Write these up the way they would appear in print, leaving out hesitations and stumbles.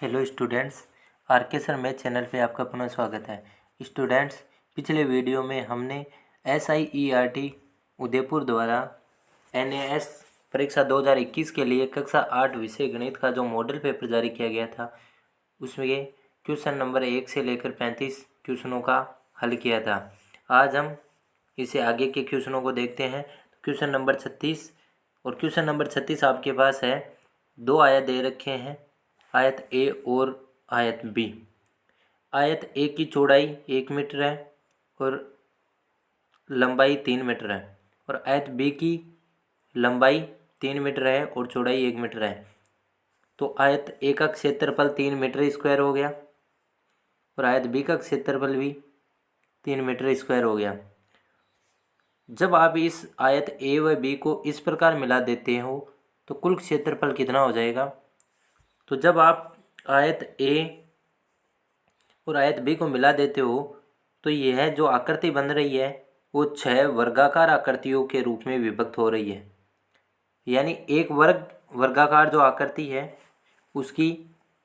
Hello students, are के sir math channel पे आपका पुनः स्वागत है। स्टूडेंट्स, पिछले वीडियो में हमने SIERT उदयपुर द्वारा NAS परीक्षा 2021 के लिए कक्षा 8 विषय गणित का जो मॉडल पेपर जारी किया गया था उसमें क्वेश्चन नंबर 1 से लेकर 35 क्वेश्चनों का हल किया था। आज हम इसे आगे के क्वेश्चनों को देखते हैं। क्वेश्चन नंबर 36 और क्वेश्चन नंबर 36 आपके पास है। दो आयत दे रखे हैं, आयत ए और आयत बी। आयत ए की चौड़ाई 1 मीटर है और लंबाई 3 मीटर है, और आयत बी की लंबाई 3 मीटर है और चौड़ाई 1 मीटर है। तो आयत ए का क्षेत्रफल 3 मीटर स्क्वायर हो गया और आयत बी का क्षेत्रफल भी 3 मीटर स्क्वायर हो गया। जब आप इस आयत ए व बी को इस प्रकार मिला देते हो तो कुल क्षेत्रफल कितना हो जाएगा? तो जब आप आयत ए और आयत बी को मिला देते हो तो यह जो आकृति बन रही है वो 6 वर्गाकार आकृतियों के रूप में विभक्त हो रही है। यानी एक वर्गाकार जो आकृति है उसकी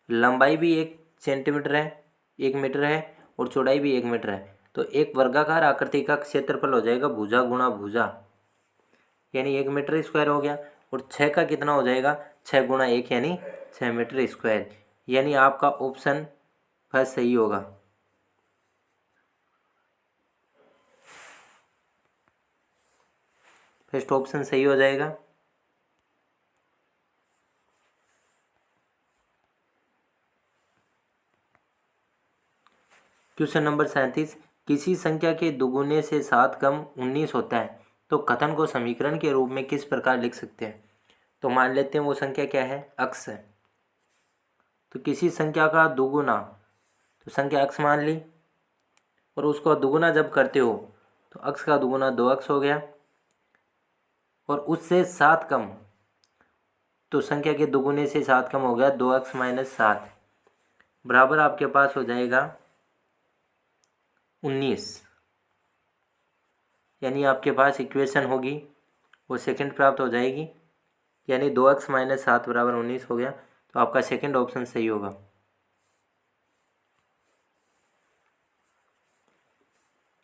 लंबाई भी 1 सेंटीमीटर है, 1 मीटर है, और चौड़ाई भी 1 मीटर है। तो एक वर्गाकार आकृति का क्षेत्रफल हो जाएगा भुजा गुणा भुजा, यानी 1 मीटर स्क्वायर हो गया। और 6 का कितना हो जाएगा? 6 गुणा 1 यानी 6 मीटर स्क्वायर। यानी आपका ऑप्शन फर्स्ट सही होगा। फर्स्ट ऑप्शन सही हो जाएगा। क्वेश्चन नंबर 37, किसी संख्या के दुगुने से 7 कम 19 होता है तो कथन को समीकरण के रूप में किस प्रकार लिख सकते हैं? तो मान लेते हैं वो संख्या क्या है? अक्स है। तो किसी संख्या का दुगुना, तो संख्या अक्स मान ली, और उसको दुगुना जब करते हो तो अक्स का दुगुना 2x हो गया, और उससे 7 कम, तो संख्या के दुगुने से 7 कम हो गया 2x - 7 बराबर आपके पास हो जाएगा 19। यानी आपके पास इक्वेशन होगी वो सेकंड प्राप्त हो जाएगी, यानी 2x - 7 बराबर 19 हो गया। तो आपका सेकंड ऑप्शन सही होगा।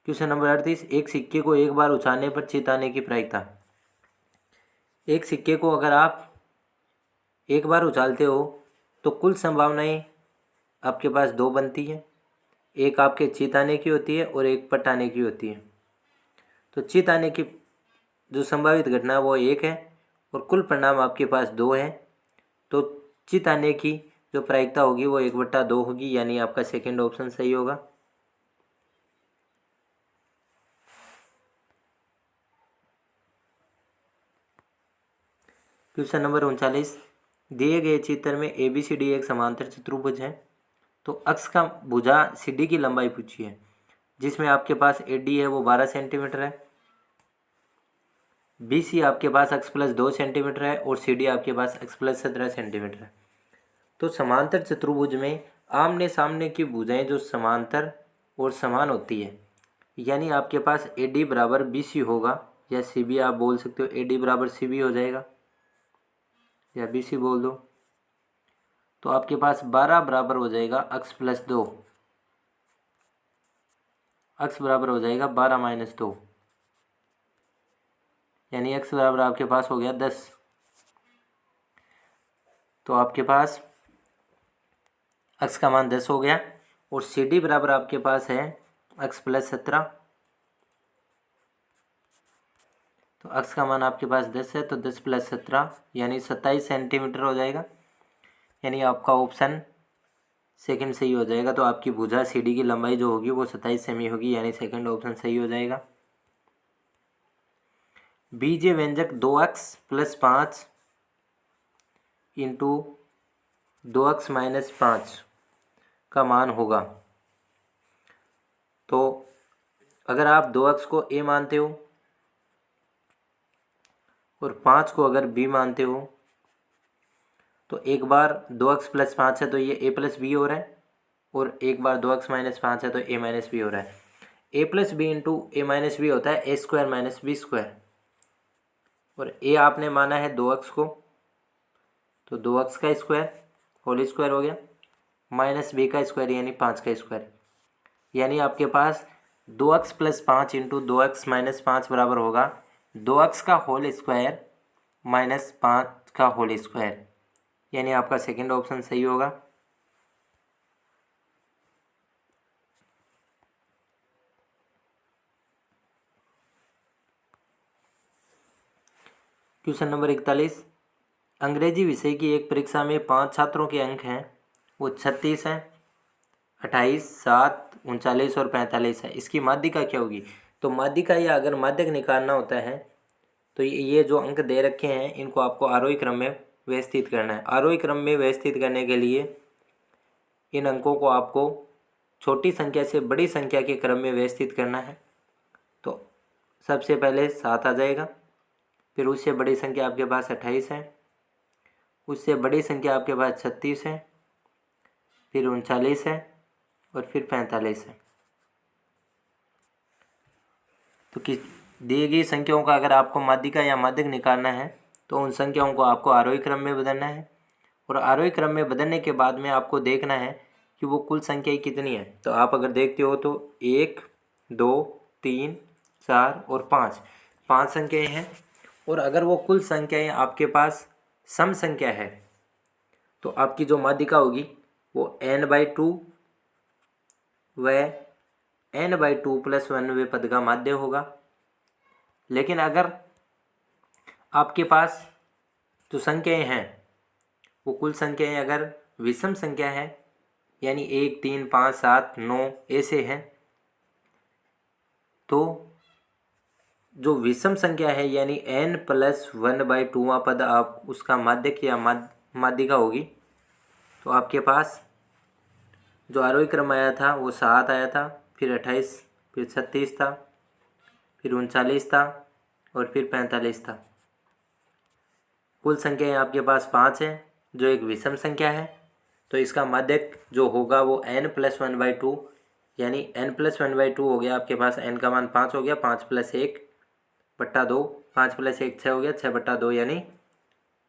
क्वेश्चन नंबर 38, एक सिक्के को एक बार उछालने पर चिताने की प्रायिकता। एक सिक्के को अगर आप एक बार उछालते हो तो कुल संभावनाएं आपके पास 2 बनती है। एक आपके चित आने की होती है और एक पट आने की होती है। तो चित आने की जो संभावित घटना है वो 1 है और कुल परिणाम आपके पास 2 है। तो चित आने की जो प्रायिकता होगी वो 1/2 होगी, यानी आपका सेकंड ऑप्शन सही होगा। क्वेश्चन नंबर 39, दिए गए चित्र में ABCD एक समांतर चतुर्भुज है। तो अक्ष का भुजा CD की लंबाई पूछी है, जिसमें आपके पास AD है वो 12 सेंटीमीटर है, BC आपके पास x + 2 सेंटीमीटर है और CD आपके पास x + 17 सेंटीमीटर है। तो समांतर चतुर्भुज में आमने सामने की भुजाएं जो समांतर और समान होती है, यानी आपके पास AD बराबर BC होगा, या CB आप बोल सकते हो। AD बराबर CB हो जाएगा या BC बोल दो। तो आपके पास 12 बराबर हो जाएगा x + 2, x बराबर हो जाएगा 12 - 2, यानी x बराबर आपके पास हो गया 10। तो आपके पास x का मान 10 हो गया और CD बराबर आपके पास है x + 17। तो x का मान आपके पास 10 है, तो 10 + 17 यानी 27 सेंटीमीटर हो जाएगा। यानी आपका ऑप्शन सेकंड सही हो जाएगा। तो आपकी भुजा CD की लंबाई जो होगी वो 27 सेमी होगी, यानी सेकंड ऑप्शन सही हो जाएगा। बीजीय व्यंजक 2x + 5 इंटू 2x - 5 का मान होगा। तो अगर आप 2x को A मानते हो और 5 को अगर B मानते हो तो एक बार 2x + 5 है तो ये A + B हो रहा है, और एक बार 2x - 5 है तो A - B हो रहा है। A + B into A - B होता है A² - B², और A आपने माना है 2x को, तो 2x का स्क्वायर होल स्क्वायर हो गया। माइनस बी का स्क्वायर यानी 5 का स्क्वायर, यानी आपके पास 2x + 5 इंटू 2x - 5 बराबर होगा 2x का होल स्क्वायर माइनस 5 का होल स्क्वायर, यानी आपका सेकंड ऑप्शन सही होगा। क्वेश्चन नंबर 41, अंग्रेजी विषय की एक परीक्षा में 5 छात्रों के अंक हैं, वो 36 हैं, 28, 7, 39 और 45 है। इसकी माध्यिका क्या होगी? तो माध्यिका या अगर माध्यक निकालना होता है तो ये जो अंक दे रखे हैं इनको आपको आरोही क्रम में व्यवस्थित करना है। आरोही क्रम में व्यवस्थित करने के लिए इन अंकों को आपको छोटी संख्या से बड़ी संख्या के क्रम में व्यवस्थित करना है। तो सबसे पहले 7 आ जाएगा, फिर उससे बड़ी संख्या आपके पास 28 है, उससे बड़ी संख्या आपके पास 36 है, फिर 39 है और फिर 45 है। तो किस दी गई संख्याओं का अगर आपको माध्यिका या माध्यक निकालना है तो उन संख्याओं को आपको आरोही क्रम में बदलना है, और आरोही क्रम में बदलने के बाद में आपको देखना है कि वो कुल संख्याएं कितनी है। तो आप अगर देखते हो तो 1, 2, 3, 4 और 5 संख्याएं हैं, और अगर वो कुल संख्याएं आपके पास सम संख्या है तो आपकी जो माध्यिका होगी वो n/2 व n/2 + 1वें पद का माध्य होगा। लेकिन अगर आपके पास जो संख्याएं हैं वो कुल संख्याएं अगर विषम संख्या है यानी 1, 3, 5, 7, 9 ऐसे हैं, तो जो विषम संख्या है यानी n + 1/2वां पद आप उसका माध्यक या माध्यिका होगी। तो आपके पास जो आरोही क्रम आया था वो 7 आया था, फिर 28, फिर 36 था, फिर 39 था और फिर 45 था। कुल संख्याएं आपके पास 5 है जो एक विषम संख्या है, तो इसका माध्यक जो होगा वो n + 1/2 यानी n + 1/2 हो गया आपके पास, n का मान 5 हो गया, 5 + 1/2, 5 + 1 6 हो गया, 6/2 यानी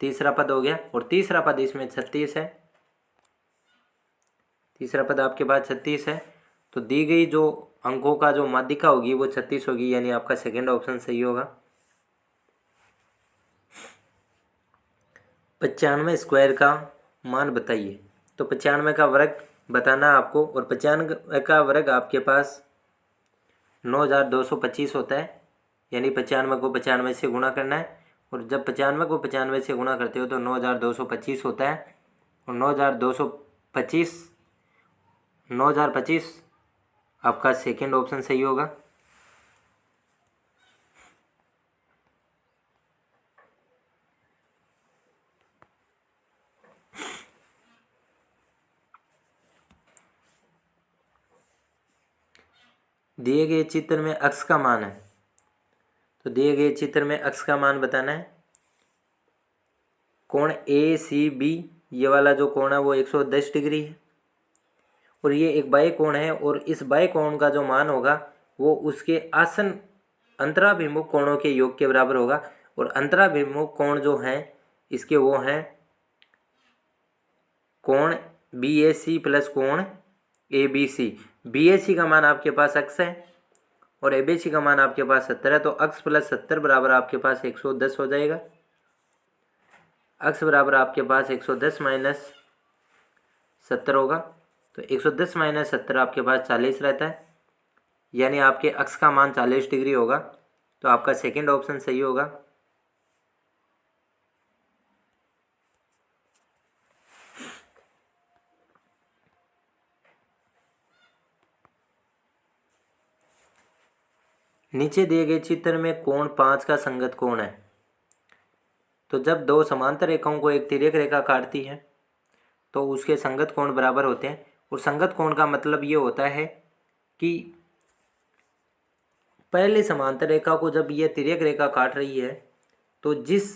तीसरा पद हो गया। और तीसरा पद इसमें 36 है, तीसरा पद आपके पास 36 है। तो दी गई जो अंकों का जो माध्यिका होगी वो 36 होगी, यानी आपका सेकंड ऑप्शन सही होगा। 95 स्क्वायर का मान बताइए। तो 95 का वर्ग बताना आपको, और 95 का वर्ग आपके पास 9225 होता है, यानी 95 को 95 से गुणा करना है, और जब 95 को 95 से गुणा करते हो तो 9225 होता है, और 9025 आपका सेकंड ऑप्शन सही होगा। दिए गए चित्र में अक्ष का मान है, तो दिए गए चित्र में अक्ष का मान बताना है। कोण ACB, ये वाला जो कोण है वो 110 डिग्री है, और ये एक बाह्य कोण है, और इस बाह्य कोण का जो मान होगा वो उसके आसन अंतराभिमुख कोणों के योग के बराबर होगा। और अंतराभिमुख कोण जो हैं इसके वो हैं कोण BAC प्लस कोण ABC। BAC का मान आपके पास अक्ष है और ABC का मान आपके पास 70 है, तो अक्ष + 70 बराबर आपके पास 110 हो जाएगा। अक्ष बराबर आपके पास 110 - 70 होगा, तो 110 - 70 आपके पास 40 रहता है, यानी आपके अक्ष का मान 40 डिग्री होगा, तो आपका सेकंड ऑप्शन सही होगा। नीचे दिए गए चित्र में कोण 5 का संगत कोण है। तो जब दो समांतर रेखाओं को एक तिर्यक रेखा काटती है तो उसके संगत कोण बराबर होते हैं, और संगत कोण का मतलब ये होता है कि पहले समांतर रेखा को जब यह तिर्यक रेखा काट रही है तो जिस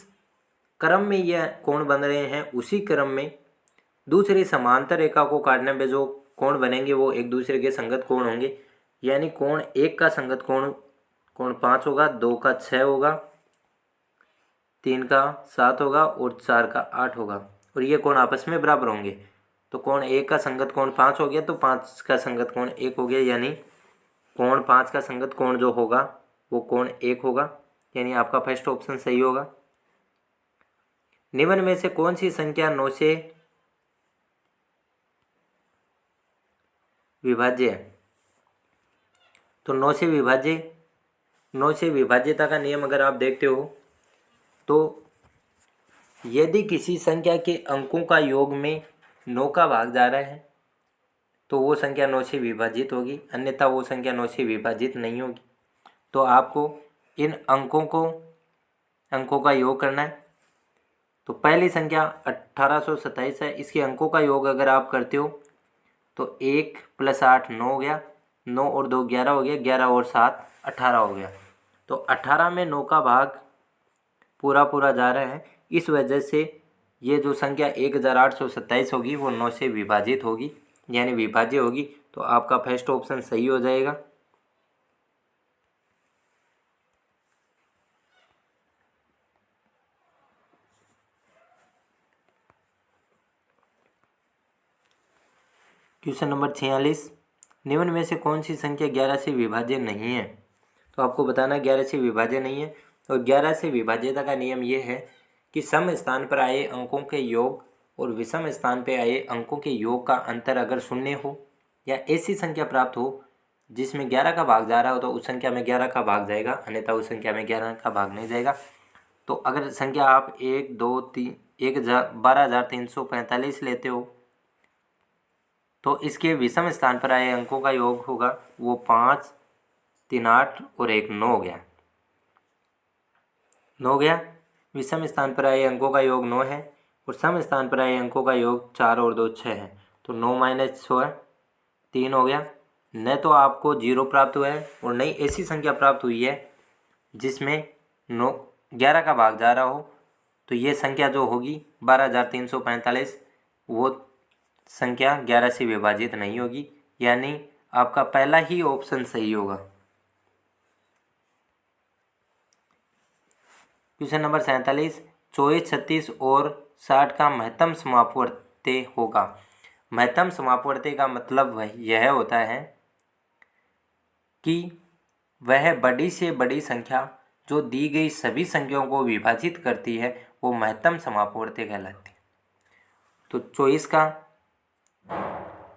क्रम में यह कोण बन रहे हैं उसी क्रम में दूसरी समांतर रेखा को काटने में जो कोण बनेंगे वो एक दूसरे के संगत कोण होंगे, यानी कोण 1 का संगत कोण 5 होगा, 2 का 6 होगा, 3 का 7 होगा और 4 का 8 होगा, और ये कोण आपस में बराबर होंगे। तो कोण 1 का संगत कोण 5 हो गया, तो 5 का संगत कोण 1 हो गया, यानी कोण 5 का संगत कोण जो होगा वो कोण 1 होगा, यानी आपका फर्स्ट ऑप्शन सही होगा। निम्न में से कौन सी संख्या 9 से विभाज्य है? तो 9 से विभाज्यता का नियम अगर आप देखते हो तो यदि किसी संख्या के अंकों का योग में 9 का भाग जा रहा है तो वो संख्या 9 से विभाजित होगी, अन्यथा वो संख्या 9 से विभाजित नहीं होगी। तो आपको इन अंकों का योग करना है। तो पहली संख्या 1827 है, इसके अंकों का योग अगर आप करते हो तो 1 + 8 9 हो गया, 9 और 2 11 हो गया, 11 और 7 18 हो गया। तो 18 में 9 का भाग पूरा जा रहा है, इस वजह से ये जो संख्या 1827 होगी वो 9 से विभाजित होगी, यानी विभाज्य होगी। तो आपका फर्स्ट ऑप्शन सही हो जाएगा। क्वेश्चन नंबर 46, निम्न में से कौन सी संख्या 11 से विभाज्य नहीं है? तो आपको बताना 11 से विभाज्य नहीं है। और 11 से विभाज्यता का नियम ये है कि सम स्थान पर आए अंकों के योग और विषम स्थान पर आए अंकों के योग का अंतर अगर शून्य हो या ऐसी संख्या प्राप्त हो जिसमें 11 का भाग जा रहा हो तो उस संख्या में 11 का भाग जाएगा, अन्यथा उस संख्या में 11 का भाग नहीं जाएगा। तो अगर संख्या आप 1 2 3 12,345 लेते हो तो इसके विषम स्थान पर आए अंकों का योग होगा वो 5 3 8 और 1 9 हो गया। 9 हो गया। विषम स्थान पर आए अंकों का योग 9 है और सम स्थान पर आए अंकों का योग 4 और 2 6 है। तो 9 - 6 3 हो गया। न तो आपको 0 प्राप्त हुआ है और नई ऐसी संख्या प्राप्त हुई है जिसमें 11 का भाग जा रहा हो। तो ये संख्या जो होगी 12,345 वो संख्या 11 से विभाजित नहीं होगी, यानी आपका पहला ही ऑप्शन सही होगा। क्वेश्चन नंबर 47, 24 36 और 60 का महत्तम समापवर्ती होगा। महत्तम समापवर्ती का मतलब यह होता है कि वह बड़ी से बड़ी संख्या जो दी गई सभी संख्याओं को विभाजित करती है वो महत्तम समापवर्ती कहलाती है। तो 24 का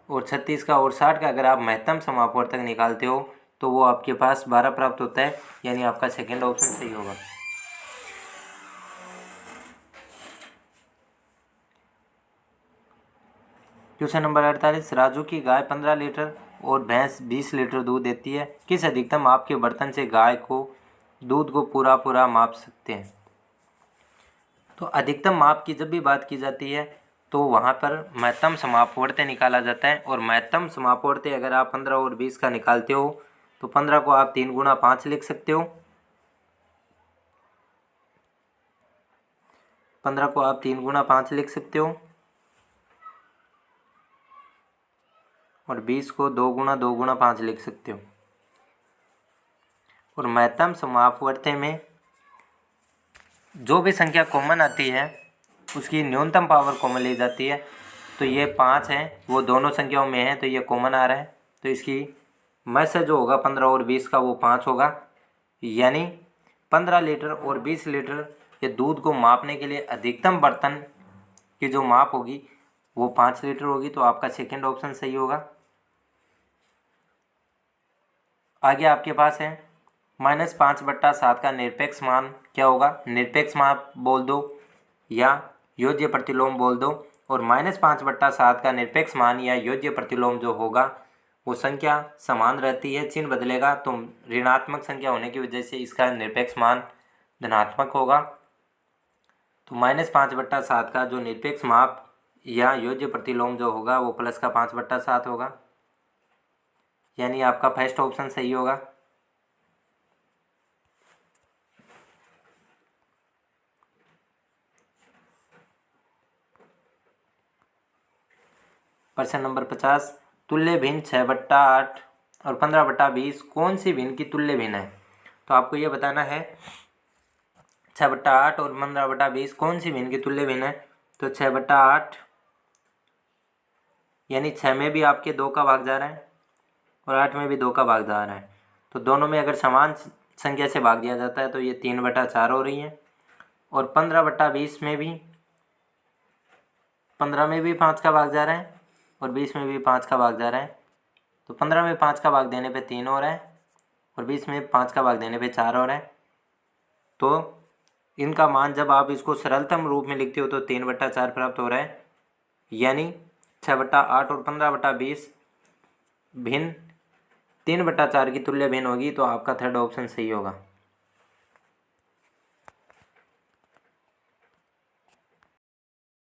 और 36 का और 60 का अगर आप महत्तम समापवर्तक निकालते हो तो वो आपके पास 12 प्राप्त होता है, यानी आपका सेकेंड ऑप्शन सही होगा। क्वेश्चन नंबर 48, राजू की गाय 15 लीटर और भैंस 20 लीटर दूध देती है। किस अधिकतम माप के बर्तन से गाय को दूध को पूरा माप सकते हैं? तो अधिकतम माप की जब भी बात की जाती है तो वहाँ पर महत्तम समापवर्ती निकाला जाता है। और महत्तम समापवर्ती अगर आप 15 और 20 का निकालते हो तो 15 को आप 3 × 5 लिख सकते हो। 15 को आप 3 × 5 लिख सकते हो और 20 को 2 × 2 × 5 लिख सकते हो। और महत्तम समापवर्ती में जो भी संख्या कॉमन आती है उसकी न्यूनतम पावर कॉमन ली जाती है। तो ये 5 है, वो दोनों संख्याओं में है तो ये कॉमन आ रहा है, तो इसकी में से जो होगा 15 और 20 का वो 5 होगा, यानी 15 लीटर और 20 लीटर ये दूध को मापने के लिए अधिकतम बर्तन की जो माप होगी वो 5 लीटर होगी। तो आपका सेकेंड ऑप्शन सही होगा। आगे आपके पास है -5/7 का निरपेक्ष मान क्या होगा? निरपेक्ष मान बोल दो या योज्य प्रतिलोम बोल दो। और -5/7 का निरपेक्ष मान या योज्य प्रतिलोम जो होगा वो संख्या समान रहती है, चिन्ह बदलेगा तो ऋणात्मक संख्या होने की वजह से इसका निरपेक्ष मान धनात्मक होगा। तो -5/7 का जो निरपेक्ष माप या योज्य प्रतिलोम जो होगा वो प्लस का 5/7 होगा, यानी आपका फर्स्ट ऑप्शन सही होगा। प्रश्न नंबर 50, तुल्य भिन्न 6/8 और 15/20 कौन सी भिन्न की तुल्य भिन्न है? तो आपको ये बताना है 6/8 और 15/20 कौन सी भिन्न की तुल्य भिन्न है। तो 6/8 यानी 6 में भी आपके 2 का भाग जा रहा है और 8 में भी 2 का भाग जा रहा है। तो दोनों में अगर समान संख्या से भाग दिया जाता है तो ये 3/4 हो रही है। और 15/20 में भी 15 में भी 5 का भाग जा रहा है और 20 में भी 5 का भाग जा रहा है। तो 15 में 5 का भाग देने पे 3 हो रहा है और 20 में 5 का भाग देने पे 4 हो रहा है। तो इनका मान जब आप इसको सरलतम रूप में लिखते हो तो 3/4 प्राप्त हो रहा है। यानी 6/8 और 15/20 भिन्न 3/4 की तुल्य भिन्न होगी। तो आपका थर्ड ऑप्शन सही होगा।